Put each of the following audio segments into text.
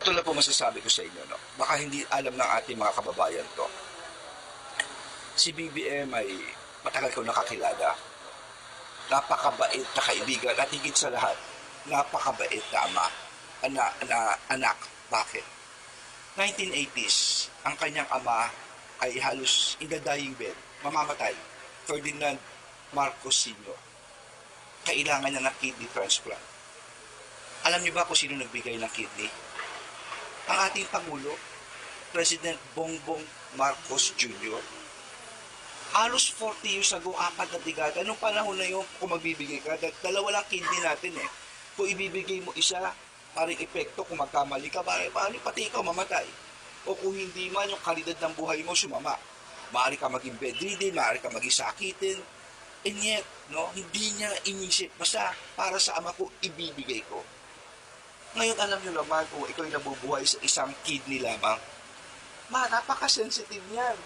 Ito lang po masasabi ko sa inyo, no? Baka hindi alam ng ating mga kababayan to. Si BBM ay matagal ko nakakilala. Napakabait na kaibigan at higit sa lahat, napakabait na ama, anak. Bakit? 1980s, ang kanyang ama ay halos in the dying bed, mamamatay. Ferdinand Marcos Sr. Kailangan niya ng kidney transplant. Alam niyo ba kung sino nagbigay ng kidney? Ang ating Pangulo, President Bongbong Marcos Jr. Halos 40 years ago, 4 na dekada. Nung panahon na yun, kung magbibigay ka, dalawa lang kidney natin eh. Kung ibibigay mo isa, parang epekto, kung magkamali ka, pati ikaw mamatay. O kung hindi man, yung kalidad ng buhay mo sumama. Maaari ka maging bedridden, maaari ka maging sakitin. And yet, no, hindi niya inisip, basta para sa ama ko, ibibigay ko. Ngayon, alam nyo naman, kung ikaw ay nabubuhay sa isang kidney lamang, napaka-sensitive yan.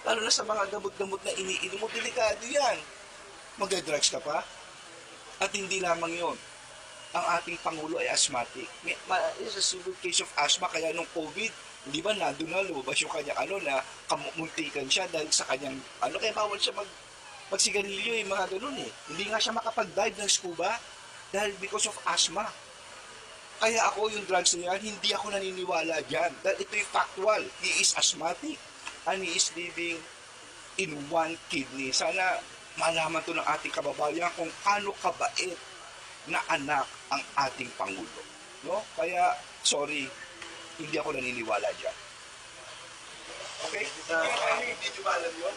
Lalo na sa mga gamot-gamot na iniinom mo, delikado yan. Magdadrugs ka pa? At hindi lamang yon. Ang ating Pangulo ay asthmatic. It's a severe case of asthma, kaya nung COVID, di ba, nandun na, lumabas yung kanyang na kamuntikan siya dahil sa kanyang, kaya bawal siya magsigarilyo, mga ganun eh. Hindi nga siya makapag-dive ng scuba dahil because of asthma. Kaya ako, yung drugs na yan, hindi ako naniniwala dyan. Dahil ito yung factual. He is asthmatic and he is living in one kidney. Sana malaman to ng ating kababayan kung paano kabait na anak ang ating Pangulo. No? Kaya, sorry, hindi ako naniniwala dyan. Okay? Hindi nyo ba alam yun?